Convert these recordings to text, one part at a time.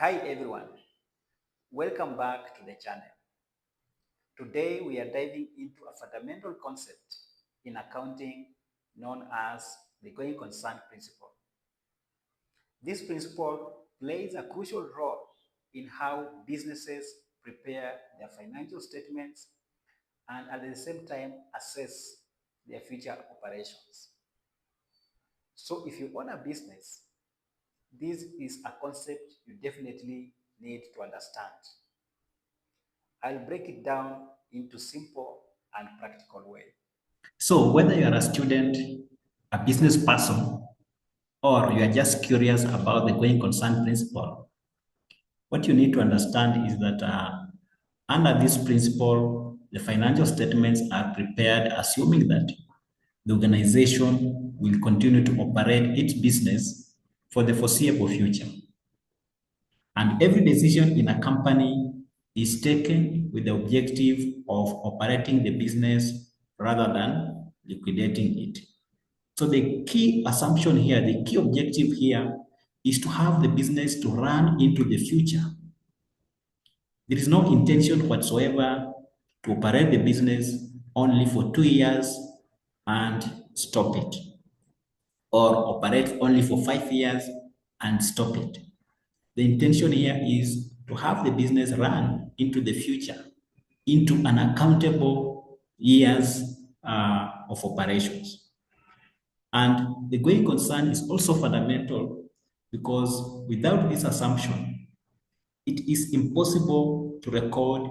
Hi everyone, welcome back to the channel. Today we are diving into a fundamental concept in accounting known as the going concern principle. This principle plays a crucial role in how businesses prepare their financial statements and at the same time assess their future operations. So if you own a business, this is a concept you definitely need to understand. I'll break it down into simple and practical way. So, whether you are a student, a business person, or you are just curious about the going concern principle, what you need to understand is that under this principle, the financial statements are prepared assuming that the organization will continue to operate its business for the foreseeable future. And every decision in a company is taken with the objective of operating the business rather than liquidating it. So the key assumption here, the key objective here is to have the business to run into the future. There is no intention whatsoever to operate the business only for 2 years and stop it, or operate only for 5 years and stop it. The intention here is to have the business run into the future, into an accountable years of operations. And the going concern is also fundamental because without this assumption, it is impossible to record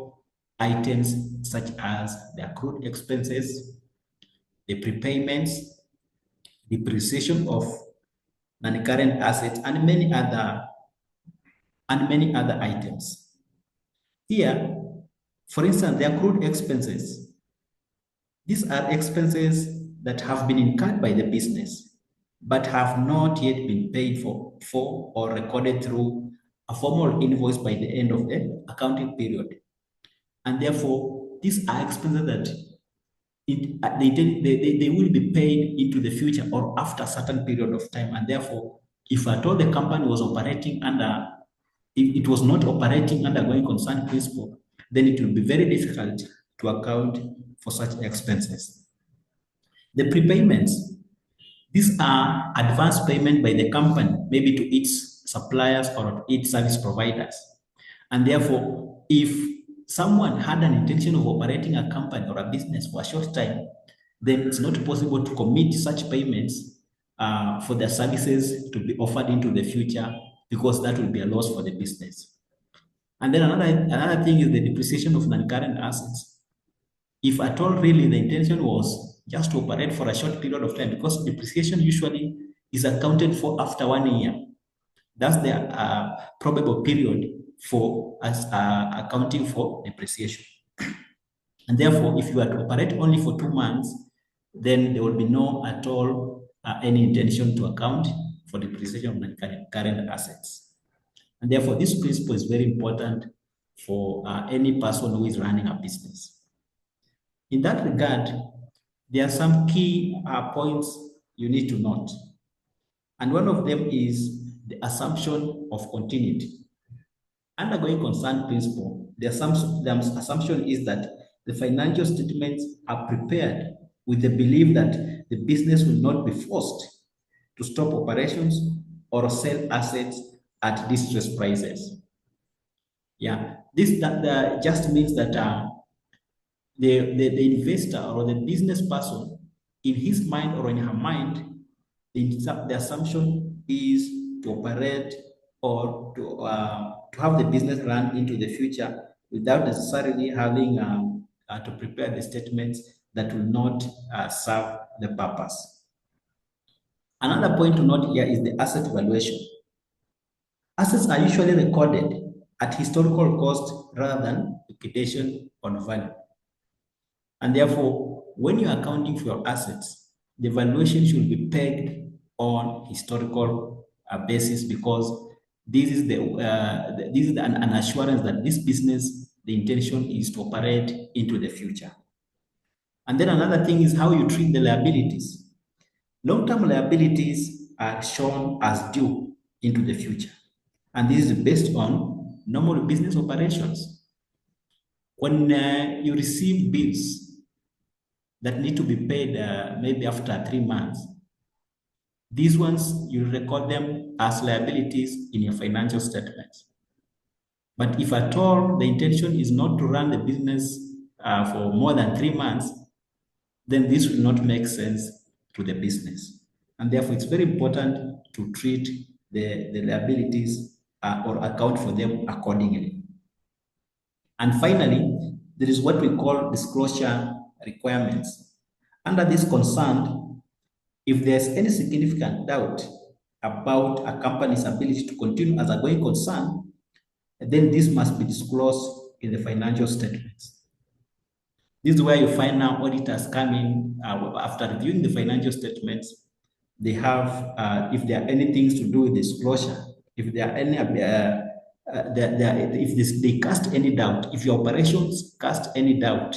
items such as the accrued expenses, the prepayments, depreciation of non-current assets, and many other items. Here, for instance, the accrued expenses. These are expenses that have been incurred by the business but have not yet been paid for or recorded through a formal invoice by the end of the accounting period. And therefore, these are expenses that they will be paid into the future or after a certain period of time. And therefore, if at all the company was operating under, if it was not operating under going concern principle, then it will be very difficult to account for such expenses. The prepayments, these are advance payment by the company, maybe to its suppliers or its service providers. And therefore, if someone had an intention of operating a company or a business for a short time, then it's not possible to commit such payments for their services to be offered into the future because that will be a loss for the business. And then another thing is the depreciation of non-current assets. If at all really the intention was just to operate for a short period of time, because depreciation usually is accounted for after 1 year. That's the probable period for us accounting for depreciation. And therefore, if you are to operate only for 2 months, then there will be no at all any intention to account for depreciation of current assets. And therefore, this principle is very important for any person who is running a business. In that regard, there are some key points you need to note. And one of them is the assumption of continuity. Under going concern principle, the assumption is that the financial statements are prepared with the belief that the business will not be forced to stop operations or sell assets at distressed prices. Yeah, that just means that the investor or the business person, in his mind or in her mind, the assumption is to operate or to have the business run into the future without necessarily having to prepare the statements that will not serve the purpose. Another point to note here is the asset valuation. Assets are usually recorded at historical cost rather than liquidation on value. And therefore, when you're accounting for your assets, the valuation should be pegged on historical basis because this is an assurance that this business, the intention is to operate into the future. And then another thing is how you treat the liabilities. Long-term liabilities are shown as due into the future. And this is based on normal business operations. When you receive bills that need to be paid maybe after 3 months, these ones you record them as liabilities in your financial statements. But if at all the intention is not to run the business for more than 3 months, then this will not make sense to the business. And therefore, it's very important to treat the liabilities or account for them accordingly. And finally, there is what we call disclosure requirements. Under this concern, if there's any significant doubt about a company's ability to continue as a going concern, then this must be disclosed in the financial statements. This is where you find now auditors come in after reviewing the financial statements. They have, if there are any things to do with disclosure, if there are any, if they cast any doubt, if your operations cast any doubt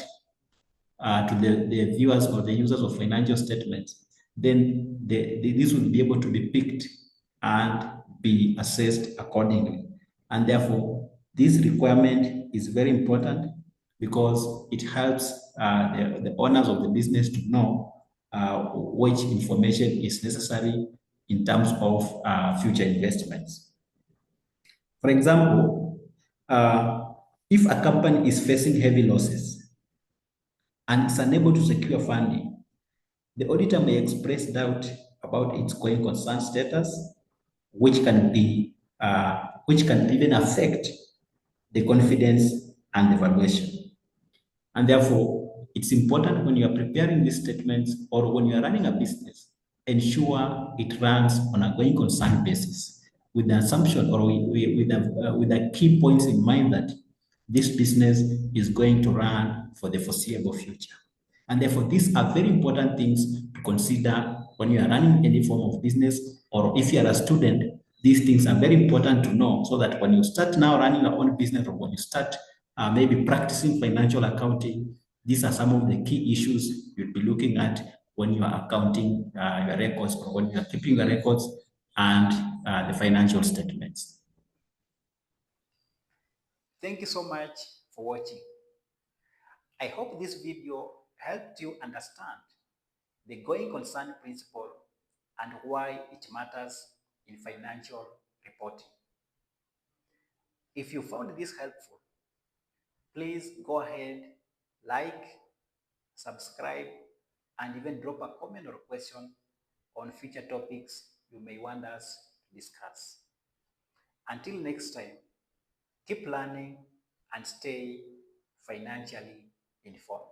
to the viewers or the users of financial statements, then this will be able to be picked and be assessed accordingly. And therefore, this requirement is very important because it helps the owners of the business to know which information is necessary in terms of future investments. For example, if a company is facing heavy losses and is unable to secure funding, the auditor may express doubt about its going concern status, which can even affect the confidence and the valuation. And therefore, it's important when you are preparing these statements or when you are running a business, ensure it runs on a going concern basis with the assumption or with the key points in mind that this business is going to run for the foreseeable future. And therefore, these are very important things to consider when you are running any form of business, or if you are a student, these things are very important to know so that when you start now running your own business or when you start maybe practicing financial accounting, these are some of the key issues you'll be looking at when you are accounting your records or when you are keeping the records and the financial statements. Thank you so much for watching. I hope this video helped you understand the going concern principle and why it matters in financial reporting. If you found this helpful, please go ahead, like, subscribe, and even drop a comment or question on future topics you may want us to discuss. Until next time, keep learning and stay financially informed.